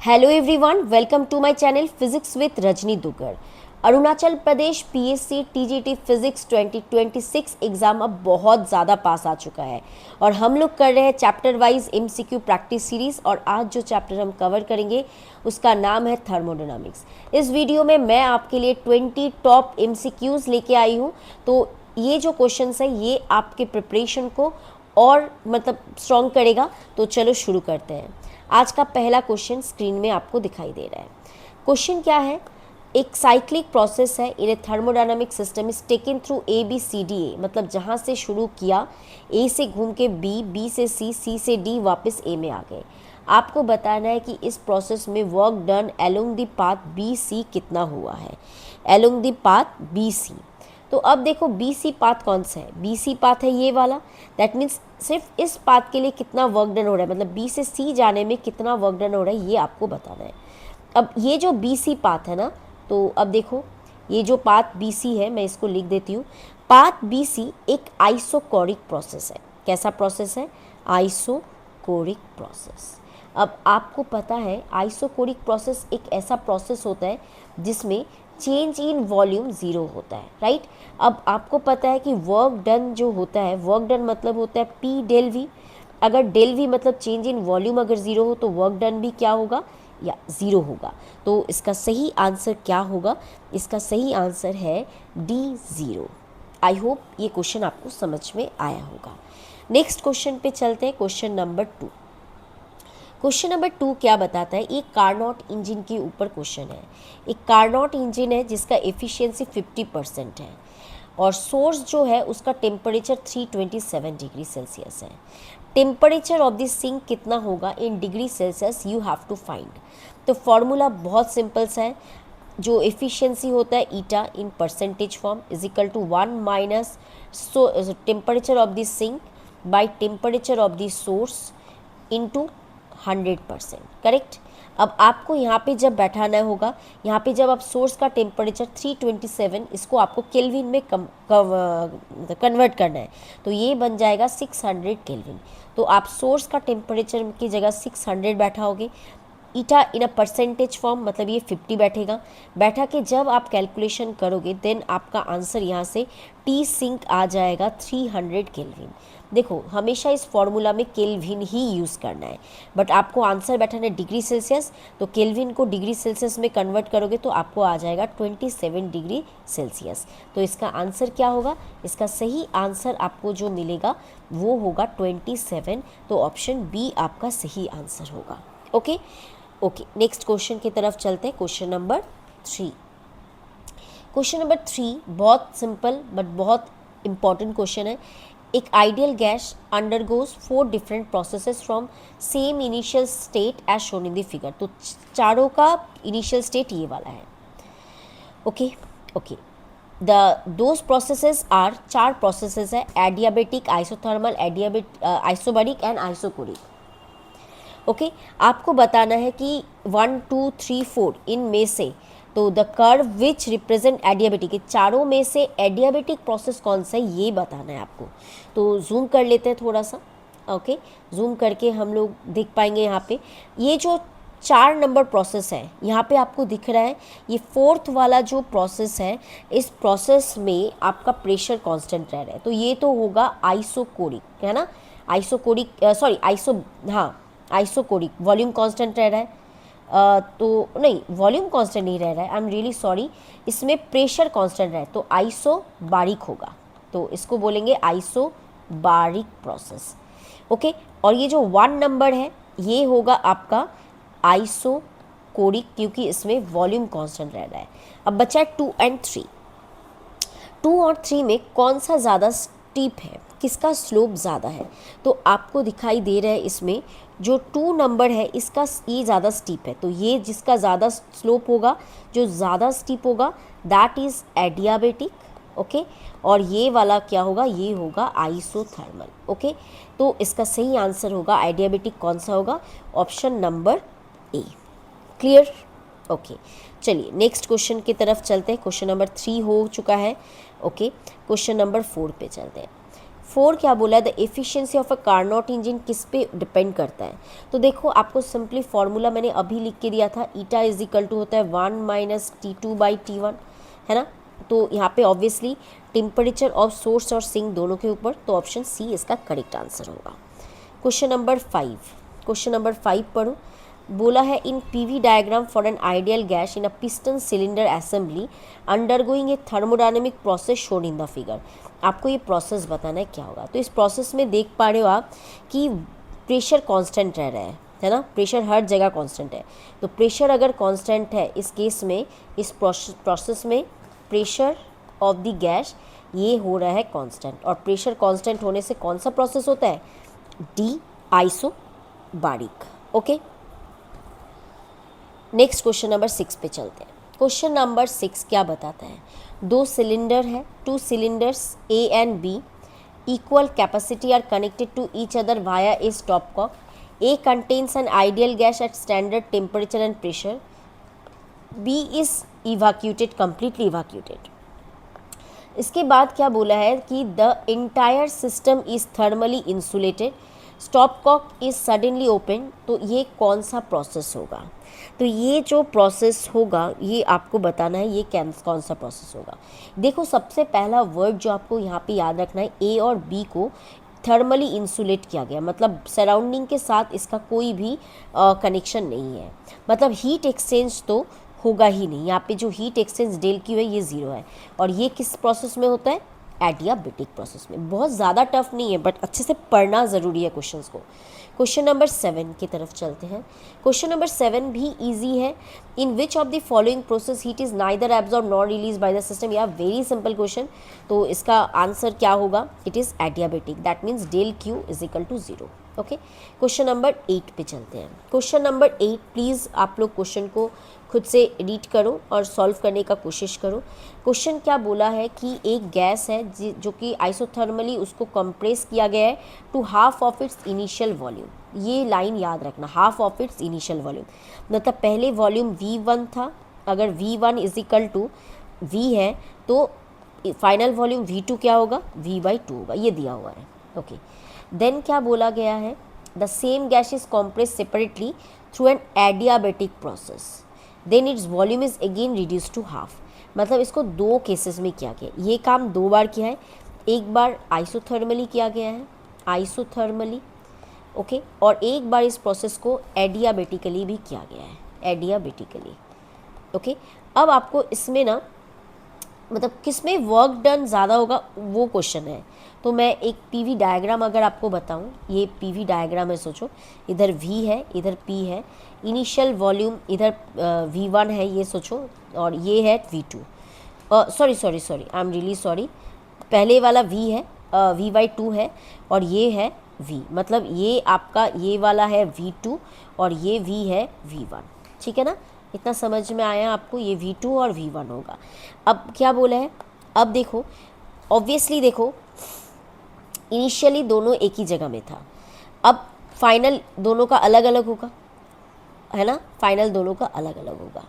Hello everyone, welcome to my channel physics with Rajni Dugar. Arunachal Pradesh PSC TGT physics 2026 exam अब बहुत ज़्यादा पास आ चुका है और हम लोग कर रहे हैं chapter wise MCQ practice series. और आज जो चैप्टर हम कवर करेंगे उसका नाम है थर्मोडायनामिक्स। इस वीडियो में मैं आपके लिए 20 टॉप एमसीक्यूज़ लेके आई हूँ। तो ये जो क्वेश्चंस है ये आपके प्रिपरेशन को और मतलब स्ट्रॉन्ग करेगा। तो चलो शुरू करते हैं। आज का पहला क्वेश्चन स्क्रीन में आपको दिखाई दे रहा है। क्वेश्चन क्या है? एक साइक्लिक प्रोसेस है in a thermodynamic system is taken through A B C D A, मतलब जहाँ से शुरू किया ए से घूम के बी, बी से सी, सी से डी, वापस ए में आ गए। आपको बताना है कि इस प्रोसेस में work done along the path B C कितना हुआ है, along the path B C. तो अब देखो बी सी पाथ कौन सा है? बी सी पाथ है ये वाला। दैट मीन्स सिर्फ इस पाथ के लिए कितना वर्क डन हो रहा है, मतलब बी से सी जाने में कितना वर्क डन हो रहा है, ये आपको बताना है। अब ये जो बी सी पाथ है ना, तो अब देखो ये जो पाथ बी सी है, मैं इसको लिख देती हूँ। पाथ बी सी एक आइसोकोरिक प्रोसेस है। कैसा प्रोसेस है? Isochoric process. अब आपको पता है आइसोकोरिक प्रोसेस एक ऐसा प्रोसेस होता है जिसमें चेंज इन वॉल्यूम ज़ीरो होता है, राइट। अब आपको पता है कि वर्क डन जो होता है, वर्क डन मतलब होता है पी डेल वी। अगर डेल वी मतलब चेंज इन वॉल्यूम अगर ज़ीरो हो तो वर्क डन भी क्या होगा? या ज़ीरो होगा। तो इसका सही आंसर क्या होगा? इसका सही आंसर है डी, ज़ीरो। आई होप ये क्वेश्चन आपको समझ में आया होगा। नेक्स्ट क्वेश्चन पे चलते हैं, क्वेश्चन नंबर 2। क्वेश्चन नंबर 2 क्या बताता है? एक कार्नोट इंजन के ऊपर क्वेश्चन है। एक कार्नोट इंजन है जिसका एफिशिएंसी 50% है और सोर्स जो है उसका टेम्परेचर 327 डिग्री सेल्सियस है। टेम्परेचर ऑफ द सिंक कितना होगा in degree Celsius, you have to find. तो फॉर्मूला बहुत सिंपल सा है। जो एफिशिएंसी होता है eta in percentage form is equal to 1 minus temperature of the sink by temperature of the source into 100%, correct. अब आपको यहाँ पे जब बैठाना होगा, यहाँ पे जब आप सोर्स का टेम्परेचर 327 इसको आपको केल्विन में कन्वर्ट करना है, तो ये बन जाएगा 600 केल्विन। तो आप सोर्स का टेम्परेचर की जगह 600 बैठाओगे। ईटा इन अ परसेंटेज फॉर्म मतलब ये 50 बैठेगा। बैठा के जब आप कैलकुलेशन करोगे देन आपका आंसर यहाँ से टी सिंक आ जाएगा 300 केल्विन। देखो हमेशा इस फॉर्मूला में केल्विन ही यूज़ करना है, बट आपको आंसर बैठाना है डिग्री सेल्सियस। तो केल्विन को डिग्री सेल्सियस में कन्वर्ट करोगे तो आपको आ जाएगा 27 डिग्री सेल्सियस। तो इसका आंसर क्या होगा? इसका सही आंसर आपको जो मिलेगा वो होगा 27। तो ऑप्शन बी आपका सही आंसर होगा। ओके ओके, नेक्स्ट क्वेश्चन की तरफ चलते हैं। Question number 3। क्वेश्चन नंबर 3 बहुत सिंपल बट बहुत इंपॉर्टेंट क्वेश्चन है। एक ideal gas undergoes 4 different processes from same initial state as shown in the figure. तो चारों का इनिशियल स्टेट ये वाला है। Okay okay, those processes are, 4 processes है, adiabatic, isothermal, isobaric and isochoric. Okay आपको बताना है कि 1 2 3 4 इनमें से, तो the curve which represent adiabatic, चारों में से एडियाबेटिक प्रोसेस कौन सा है ये बताना है आपको। तो जूम कर लेते हैं थोड़ा सा। ओके जूम करके हम लोग देख पाएंगे यहाँ पे ये जो 4 नंबर प्रोसेस है यहाँ पे आपको दिख रहा है। ये 4th वाला जो प्रोसेस है, इस प्रोसेस में आपका प्रेशर कांस्टेंट रह रहा है, तो ये तो होगा आइसोकोरिक, है ना। आइसोकोरिक सॉरी आइसो हाँ आइसोकोरिक। वॉल्यूम कांस्टेंट रह रहा है तो नहीं, वॉल्यूम कांस्टेंट नहीं रह रहा है, आई एम रियली सॉरी। इसमें प्रेशर कांस्टेंट रहे तो आइसोबारिक होगा, तो इसको बोलेंगे आइसोबारिक प्रोसेस। ओके और ये जो 1 नंबर है ये होगा आपका आइसोकोरिक, क्योंकि इसमें वॉल्यूम कांस्टेंट रह रहा है। अब बचा है 2 और 3। 2 और 3 में कौन सा ज़्यादा स्टीप है, किसका स्लोप ज़्यादा है? तो आपको दिखाई दे रहा है इसमें जो 2 नंबर है इसका ये ज़्यादा स्टीप है, तो ये जिसका ज़्यादा स्लोप होगा, जो ज़्यादा स्टीप होगा दैट इज़ एडियाबेटिक। ओके और ये वाला क्या होगा? ये होगा आइसोथर्मल। ओके तो इसका सही आंसर होगा एडियाबेटिक। कौन सा होगा? Option number A. Clear? Okay चलिए नेक्स्ट क्वेश्चन की तरफ चलते हैं। क्वेश्चन नंबर 3 हो चुका है। ओके क्वेश्चन नंबर 4 पे चलते हैं। 4 क्या बोला है, the efficiency of a Carnot engine किस पे डिपेंड करता है। तो देखो आपको सिंपली फॉर्मूला मैंने अभी लिख के दिया था, ईटा इज इक्वल टू होता है 1 - T2/T1, है ना। तो यहाँ पे ऑब्वियसली टेम्परेचर ऑफ सोर्स और सिंक दोनों के ऊपर, तो ऑप्शन सी इसका करेक्ट आंसर होगा। क्वेश्चन नंबर 5 पढ़ो। बोला है in PV diagram for an ideal gas in a piston cylinder assembly undergoing a thermodynamic process shown in the figure. आपको ये प्रोसेस बताना है क्या होगा। तो इस प्रोसेस में देख पा रहे हो आप कि प्रेशर कांस्टेंट रह रहा है ना, प्रेशर हर जगह कांस्टेंट है। तो प्रेशर अगर कांस्टेंट है इस केस में, इस प्रोसेस में प्रेशर ऑफ द गैस ये हो रहा है कांस्टेंट, और प्रेशर कांस्टेंट होने से कौन सा प्रोसेस होता है, D isobaric. Okay, next question number 6 पे चलते हैं। क्वेश्चन नंबर 6 क्या बताता है, 2 सिलेंडर है, 2 cylinders A and B equal capacity are connected to each other via a stopcock. A contains an ideal gas at standard temperature and pressure, B is evacuated, completely evacuated. इसके बाद क्या बोला है कि the entire system is thermally insulated, stopcock is suddenly open. तो ये कौन सा प्रोसेस होगा। तो ये जो प्रोसेस होगा ये आपको बताना है, ये कौन सा प्रोसेस होगा। देखो सबसे पहला वर्ड जो आपको यहाँ पे याद रखना है, ए और बी को थर्मली इंसुलेट किया गया, मतलब सराउंडिंग के साथ इसका कोई भी कनेक्शन नहीं है, मतलब हीट एक्सचेंज तो होगा ही नहीं। यहाँ पे जो हीट एक्सचेंज डेल की हुई है ये ज़ीरो है, और ये किस प्रोसेस में होता है, एडियाबेटिक प्रोसेस में। बहुत ज़्यादा टफ नहीं है बट अच्छे से पढ़ना ज़रूरी है क्वेश्चंस को। क्वेश्चन नंबर 7 की तरफ चलते हैं। क्वेश्चन नंबर 7 भी इजी है। In which of the following process heat is neither absorb nor release by the system. या वेरी सिंपल क्वेश्चन, तो इसका आंसर क्या होगा, it is adiabatic, that means del Q is equal to 0। Okay, question number 8 पे चलते हैं। Question number 8, please आप लोग क्वेश्चन को खुद से रीड करो और सॉल्व करने का कोशिश करो। क्वेश्चन क्या बोला है कि एक गैस है जो कि आइसोथर्मली उसको कंप्रेस किया गया है to half of its initial volume. ये लाइन याद रखना, half of its initial volume, मतलब पहले वॉल्यूम V1 था, अगर V1 is equal to V है तो फाइनल वॉल्यूम V2 क्या होगा, V/2 होगा, ये दिया हुआ है। ओके, देन क्या बोला गया है, the same gas is compress separately through an adiabatic process, then its volume is again reduce to half. मतलब इसको 2 केसेस में किया गया, ये काम 2 बार किया है, एक बार आइसोथर्मली किया गया है, आइसोथर्मली, ओके, और एक बार इस प्रोसेस को एडियाबेटिकली भी किया गया है, एडियाबेटिकली। ओके, अब आपको इसमें ना मतलब किस में वर्क डन ज़्यादा होगा वो क्वेश्चन है। तो मैं एक पीवी डायग्राम अगर आपको बताऊं, ये पीवी डायग्राम है, सोचो इधर V है, इधर P है, इनिशियल वॉल्यूम इधर V1 है, ये सोचो, और ये है V2। Sorry I am really sorry, पहले वाला V है, V/2 है, और ये है V, मतलब ये आपका ये वाला है V2 और ये V है V1, ठीक है ना। इतना समझ में आया आपको, ये V2 और V1 होगा। अब क्या बोला है, अब देखो ऑब्वियसली देखो इनिशियली दोनों एक ही जगह में था, अब फाइनल दोनों का अलग अलग होगा, है ना, फाइनल दोनों का अलग अलग होगा,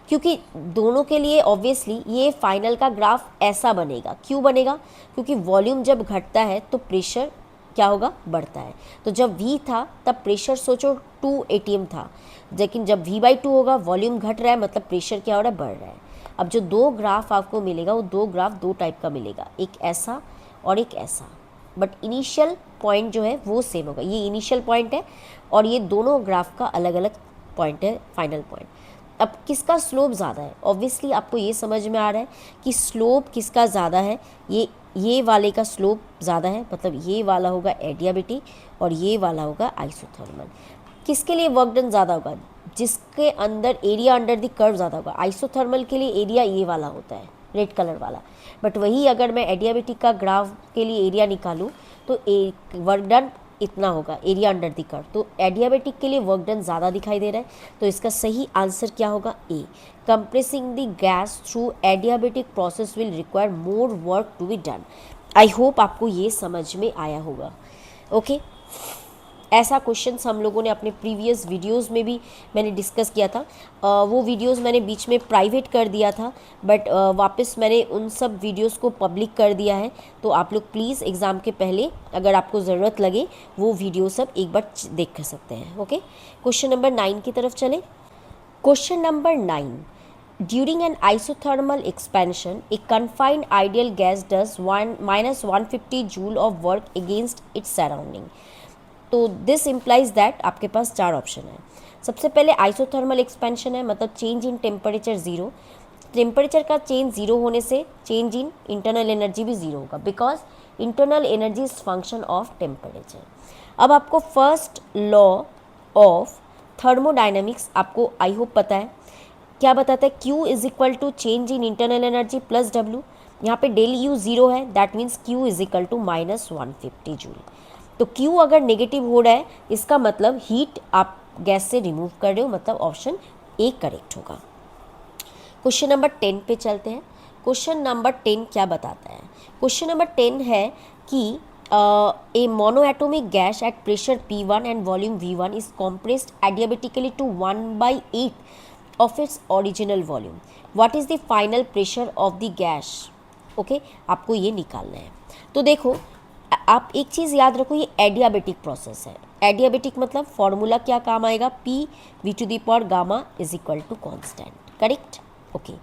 क्योंकि दोनों के लिए ऑब्वियसली ये फाइनल का ग्राफ ऐसा बनेगा। क्यों बनेगा, क्योंकि वॉल्यूम जब घटता है तो प्रेशर क्या होगा, बढ़ता है। तो जब V था तब प्रेशर सोचो 2 atm था, लेकिन जब V/2 होगा वॉल्यूम घट रहा है, मतलब प्रेशर क्या हो रहा है, बढ़ रहा है। अब जो 2 ग्राफ आपको मिलेगा वो 2 ग्राफ 2 टाइप का मिलेगा, एक ऐसा और एक ऐसा, बट इनिशियल पॉइंट जो है वो सेम होगा। ये इनिशियल पॉइंट है और ये दोनों ग्राफ का अलग अलग पॉइंट है, फाइनल पॉइंट। अब किसका स्लोप ज़्यादा है, ऑब्वियसली आपको ये समझ में आ रहा है कि स्लोप किसका ज़्यादा है, ये वाले का स्लोप ज़्यादा है, मतलब ये वाला होगा एडियाबेटिक और ये वाला होगा आइसोथर्मल। किसके लिए वर्क डन ज़्यादा होगा, जिसके अंदर एरिया अंडर द कर्व ज़्यादा होगा। आइसोथर्मल के लिए एरिया ये वाला होता है, रेड कलर वाला, बट वही अगर मैं एडियाबेटिक का ग्राफ के लिए एरिया निकालूँ तो वर्क डन इतना होगा, एरिया अंडर द कर्व। तो एडियाबेटिक के लिए वर्क डन ज़्यादा दिखाई दे रहा है, तो इसका सही आंसर क्या होगा, A. Compressing the gas through adiabatic process will require more work to be done. I hope आपको ये समझ में आया होगा। ओके, ऐसा क्वेश्चंस हम लोगों ने अपने प्रीवियस वीडियोस में भी मैंने डिस्कस किया था। वो वीडियोस मैंने बीच में प्राइवेट कर दिया था, बट वापस मैंने उन सब वीडियोस को पब्लिक कर दिया है। तो आप लोग प्लीज़ एग्ज़ाम के पहले अगर आपको ज़रूरत लगे वो वीडियो सब एक बार देख सकते हैं। ओके, क्वेश्चन नंबर 9 की तरफ चलें। Question number 9. During an isothermal expansion, a confined ideal gas does minus 150 joule of work against its surrounding. तो दिस इम्प्लाइज दैट आपके पास 4 ऑप्शन है। सबसे पहले आइसोथर्मल एक्सपेंशन है, मतलब change in temperature zero. Temperature का चेंज ज़ीरो होने से चेंज इन इंटरनल एनर्जी भी ज़ीरो होगा, because internal energy is function of temperature. अब आपको फर्स्ट लॉ ऑफ थर्मोडाइनमिक्स आपको आई होप पता है। क्या बताता है? Q is equal to change in internal energy plus W। यहाँ पे डेल U ज़ीरो है, that means Q is equal to minus 150 joule. तो Q अगर नेगेटिव हो रहा है इसका मतलब हीट आप गैस से रिमूव कर रहे हो, मतलब ऑप्शन ए करेक्ट होगा। क्वेश्चन नंबर 10 पे चलते हैं। क्वेश्चन नंबर 10 क्या बताता है? क्वेश्चन नंबर 10 है कि a monoatomic gas at pressure P1 and volume V1 is compressed adiabatically to 1/8 of its original volume. What is the final pressure of the gas? Okay, आपको ये निकालना है। तो देखो, आप एक चीज़ याद रखो, ये एडियाबेटिक प्रोसेस है। एडियाबेटिक मतलब फॉर्मूला क्या काम आएगा? P V to the power gamma is equal to constant, correct? Okay,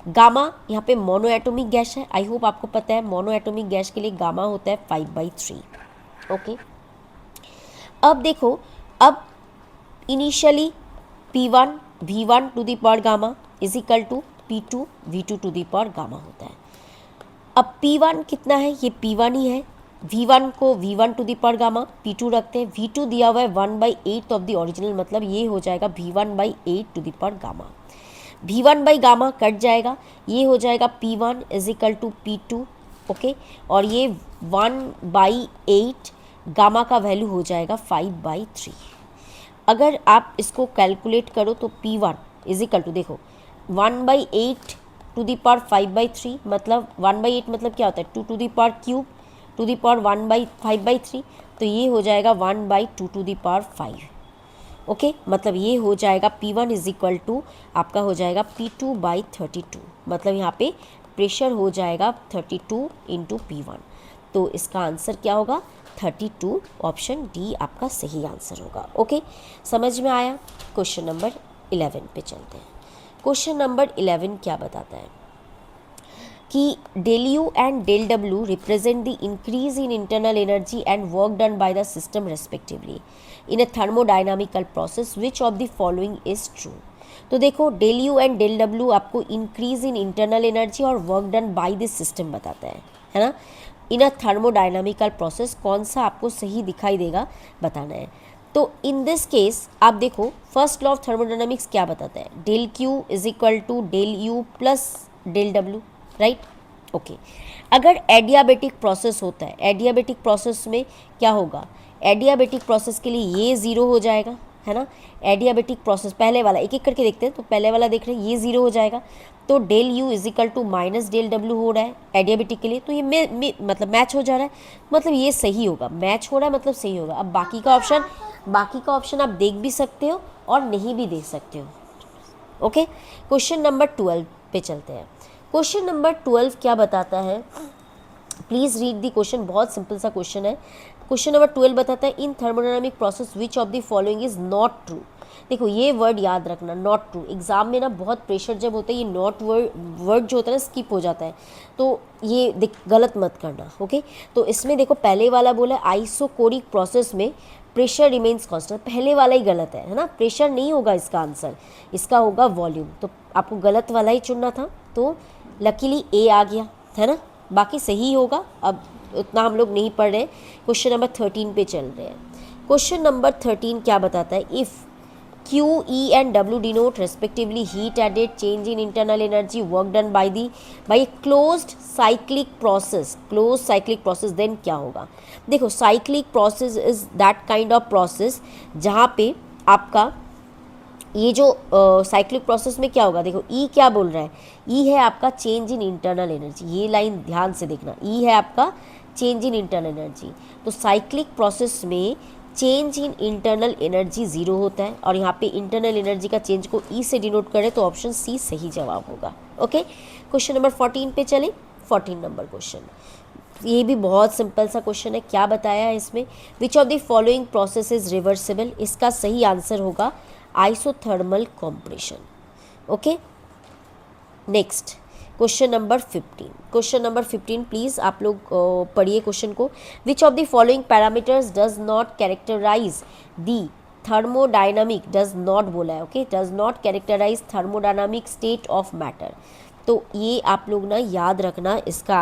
gamma यहाँ पे मोनो एटोमिक गैस है, आई होप आपको पता है मोनो एटोमिक गैस के लिए गामा होता है 5/3। ओके, अब देखो, अब initially P1 V1 to the power gamma is equal to P2 V2 to the power gamma होता है। अब P1 कितना है? ये P1 ही है। V1 को V1 to the power gamma P2 रखते हैं। V2 दिया हुआ है 1/8 ऑफ द ओरिजिनल, मतलब ये हो जाएगा V1/8 to the power gamma. V1 by gamma cut जाएगा, ये हो जाएगा P1 is equal to P2। Okay, और ये 1/8 गामा का वैल्यू हो जाएगा 5/3। अगर आप इसको कैलकुलेट करो तो P1 इज इक्वल टू, देखो 1/8 टू द पावर 5/3, मतलब 1/8 मतलब क्या होता है? 2 to the power cube to the power 1/5/3, तो ये हो जाएगा 1/2 टू द पावर 5। ओके, मतलब ये हो जाएगा P1 इज इक्वल टू आपका हो जाएगा P2/32, मतलब यहाँ पे प्रेशर हो जाएगा 32 इंटू P1। तो इसका आंसर क्या होगा? 32, ऑप्शन डी आपका सही आंसर होगा। ओके, समझ में आया? क्वेश्चन नंबर 11 पे चलते हैं। क्वेश्चन नंबर 11 क्या बताता है कि del U and del W represent the increase in internal energy and work done by the system respectively in a thermodynamical process, which of the following is true. तो देखो, del U and del W आपको increase in internal energy और work done by this system बताता है ना? इन a thermodynamical process कौन सा आपको सही दिखाई देगा बताना है। तो इन दिस केस आप देखो, फर्स्ट लॉ ऑफ थर्मोडाइनामिक्स क्या बताता है? Del Q is equal to del U plus del W, right? Okay, अगर एडियाबेटिक प्रोसेस होता है, एडियाबेटिक प्रोसेस में क्या होगा? एडियाबेटिक प्रोसेस के लिए ये ज़ीरो हो जाएगा, है ना? एडियाबेटिक प्रोसेस पहले वाला एक एक करके देखते हैं। तो पहले वाला देख रहे हैं, ये ज़ीरो हो जाएगा, तो del U is equal to minus del W हो रहा है एडियाबेटिक के लिए, तो ये मतलब मैच हो जा रहा है, मतलब ये सही होगा। मैच हो रहा है मतलब सही होगा। अब बाकी का ऑप्शन आप देख भी सकते हो और नहीं भी देख सकते हो। ओके, क्वेश्चन नंबर 12 पे चलते हैं। क्वेश्चन नंबर 12 क्या बताता है? प्लीज़ रीड दी क्वेश्चन, बहुत सिंपल सा क्वेश्चन है। क्वेश्चन नंबर 12 बताता है, in thermodynamic process which of the following is not true. देखो, ये वर्ड याद रखना, नॉट ट्रू। एग्जाम में ना बहुत प्रेशर जब होता है, ये नॉट वर्ड जो होता है ना स्किप हो जाता है, तो ये गलत मत करना। ओके, तो इसमें देखो पहले वाला बोला आइसोकोरिक प्रोसेस में प्रेशर रिमेन्स कांस्टेंट, पहले वाला ही गलत है ना? प्रेशर नहीं होगा इसका आंसर, इसका होगा वॉल्यूम। तो आपको गलत वाला ही चुनना था, तो लकीली ए आ गया, है ना? बाकी सही होगा। अब उतना हम लोग नहीं पढ़ रहे। क्वेश्चन नंबर 13 पे चल रहे हैं। क्वेश्चन नंबर 13 क्या बताता है? If Q, E and W denote respectively heat added, change in internal energy, work done by a closed cyclic process, then क्या होगा? देखो, cyclic process is that kind of process जहाँ पे आपका ये जो साइक्लिक प्रोसेस में क्या होगा? देखो, ई क्या बोल रहा है? ई है आपका चेंज इन इंटरनल एनर्जी। ये लाइन ध्यान से देखना, ई है आपका चेंज इन इंटरनल एनर्जी। तो साइक्लिक प्रोसेस में change in internal energy zero होता है, और यहाँ पे इंटरनल एनर्जी का चेंज को ई से डिनोट करें तो ऑप्शन सी सही जवाब होगा। ओके, क्वेश्चन नंबर 14 पे चलें। 14 नंबर क्वेश्चन, ये भी बहुत सिंपल सा क्वेश्चन है। क्या बताया है इसमें, which of the following process is reversible. इसका सही आंसर होगा isothermal compression. Okay, next question number 15। Question number 15 please आप लोग पढ़िए क्वेश्चन को। Which of the following parameters does not characterise the thermodynamic, does not बोला है, okay, does not characterise thermodynamic state of matter. तो ये आप लोग ना याद रखना इसका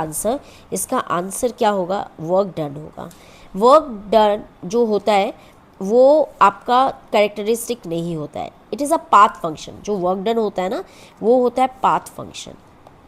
आंसर क्या होगा, वर्क डन होगा। वर्क डन जो होता है वो आपका कैरेक्टरिस्टिक नहीं होता है, it is a path function. जो वर्क डन होता है ना वो होता है पाथ फंक्शन।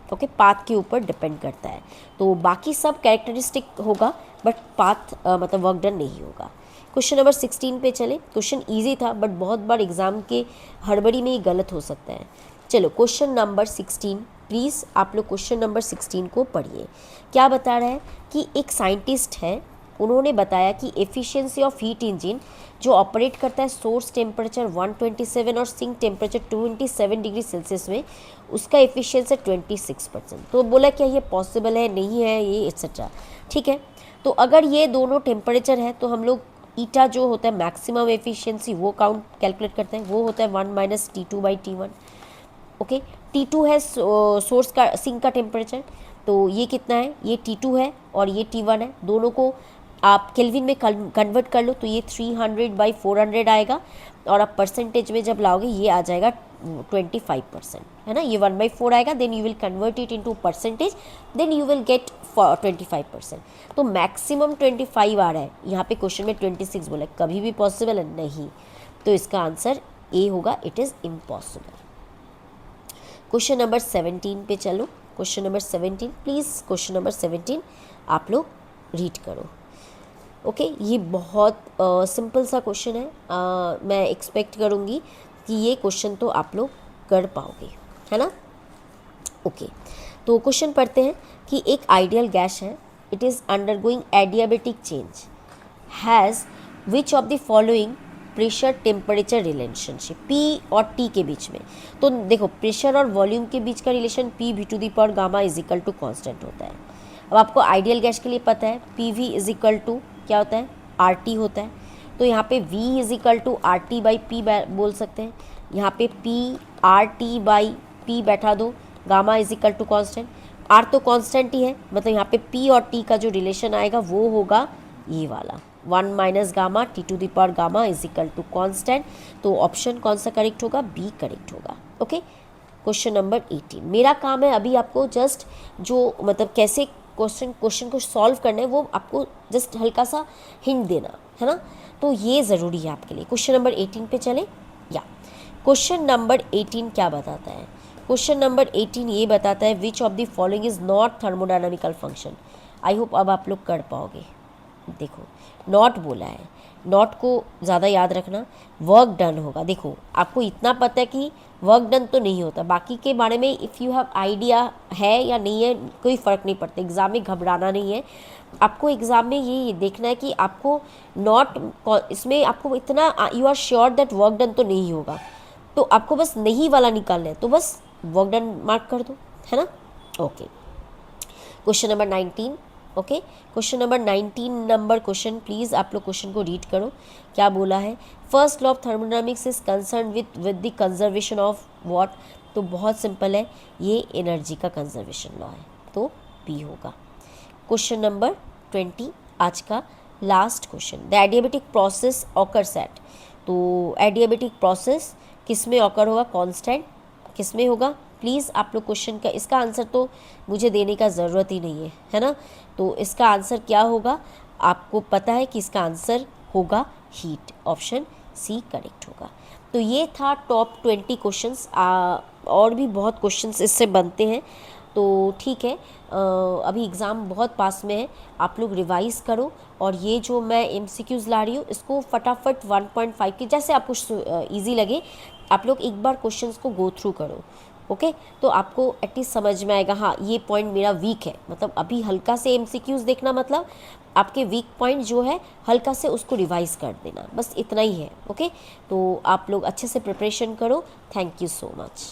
ओके, पाथ के ऊपर डिपेंड करता है, तो बाकी सब कैरेक्टरिस्टिक होगा बट पाथ मतलब वर्क डन नहीं होगा। क्वेश्चन नंबर 16 पे चले। क्वेश्चन इजी था बट बहुत बार एग्जाम के हड़बड़ी में ही गलत हो सकता है। चलो क्वेश्चन नंबर 16 प्लीज़ आप लोग क्वेश्चन नंबर 16 को पढ़िए। क्या बता रहा है कि एक साइंटिस्ट है, उन्होंने बताया कि एफिशिएंसी ऑफ हीट इंजन जो ऑपरेट करता है सोर्स टेम्परेचर 127 और सिंक टेम्परेचर 27 डिग्री सेल्सियस में, उसका एफिशिएंसी 26%। तो बोला क्या ये पॉसिबल है, नहीं है, ये एक्सेट्रा। ठीक है, तो अगर ये दोनों टेम्परेचर है तो हम लोग ईटा जो होता है मैक्सिमम एफिशिएंसी वो कैलकुलेट करते हैं, वो होता है 1 - T2/T1। ओके, T2 है सोर्स का सिंक का टेम्परेचर, तो ये कितना है, ये T2 है और ये T1 है। दोनों को आप केल्विन में कन्वर्ट कर लो तो ये 300/400 आएगा, और आप परसेंटेज में जब लाओगे ये आ जाएगा 25%, है ना। ये 1/4 आएगा, then you will convert it into percentage, then you will get 25%। तो मैक्सिमम 25 आ रहा है, यहाँ पे क्वेश्चन में 26 बोला है, कभी भी पॉसिबल है नहीं, तो इसका आंसर ए होगा, it is impossible. Question number 17 पे चलो। Question number 17 please, question number 17 आप लोग रीड करो। ओके, ये बहुत सिंपल सा क्वेश्चन है। मैं एक्सपेक्ट करूँगी कि ये क्वेश्चन तो आप लोग कर पाओगे, है ना। ओके, तो क्वेश्चन पढ़ते हैं कि एक आइडियल गैस है, it is undergoing adiabatic change, has which of the following pressure temperature relationship, P और टी के बीच में। तो देखो प्रेशर और वॉल्यूम के बीच का relation P/G is equal to constant होता है। अब आपको आइडियल गैस के लिए पता है PV इज इक्वल टू क्या होता है, RT होता है। तो यहाँ पे V is equal to RT/P बोल सकते हैं। यहाँ पे P/RT/P बैठा दो, gamma is equal to constant, R तो कॉन्स्टेंट ही है, मतलब यहाँ पे P और T का जो रिलेशन आएगा वो होगा ये वाला 1 - gamma T⁻⁻ is equal to constant. तो ऑप्शन कौन सा करेक्ट होगा, बी करेक्ट होगा। Okay, question number 18। मेरा काम है अभी आपको जस्ट जो मतलब कैसे क्वेश्चन को सॉल्व करना है वो आपको जस्ट हल्का सा हिंट देना है ना, तो ये ज़रूरी है आपके लिए। क्वेश्चन नंबर 18 पे चले। या क्वेश्चन नंबर 18 क्या बताता है, क्वेश्चन नंबर 18 ये बताता है which of the following is not thermodynamical function. I hope अब आप लोग कर पाओगे। देखो नॉट बोला है, नॉट को ज़्यादा याद रखना, वर्क डन होगा। देखो आपको इतना पता है कि वर्क डन तो नहीं होता, बाकी के बारे में इफ़ यू हैव आइडिया है या नहीं है कोई फ़र्क नहीं पड़ता। एग्ज़ाम में घबराना नहीं है, आपको एग्ज़ाम में ये देखना है कि आपको नॉट इसमें आपको इतना you are sure that work done तो नहीं होगा, तो आपको बस नहीं वाला निकालना है, तो बस वर्क डन मार्क कर दो, है ना। Okay, question number 19। Okay, question number 19 number question please आप लोग क्वेश्चन को रीड करो। क्या बोला है, first law of thermodynamics is concern with the conservation of what. तो बहुत सिंपल है, ये एनर्जी का कंजर्वेशन लॉ है, तो बी होगा। क्वेश्चन नंबर 20 आज का last question, the adiabatic process occurs eight. तो एडियाबेटिक प्रोसेस किस में ऑकर होगा, कांस्टेंट किस में होगा, प्लीज़ आप लोग क्वेश्चन का इसका आंसर तो मुझे देने का ज़रूरत ही नहीं है ना। तो इसका आंसर क्या होगा, आपको पता है कि इसका आंसर होगा हीट, ऑप्शन सी करेक्ट होगा। तो ये था टॉप 20 क्वेश्चंस। और भी बहुत क्वेश्चंस इससे बनते हैं, तो ठीक है। अभी एग्ज़ाम बहुत पास में है, आप लोग रिवाइज़ करो, और ये जो मैं MCQs ला रही हूँ इसको फटाफट 1.5 की जैसे आपको ईजी लगे आप लोग एक बार क्वेश्चंस को गो थ्रू करो। ओके, तो आपको एटलीस्ट समझ में आएगा, हाँ ये पॉइंट मेरा वीक है, मतलब अभी हल्का से MCQs देखना मतलब आपके वीक पॉइंट जो है हल्का से उसको रिवाइज़ कर देना, बस इतना ही है। ओके, तो आप लोग अच्छे से प्रिपरेशन करो। Thank you so much.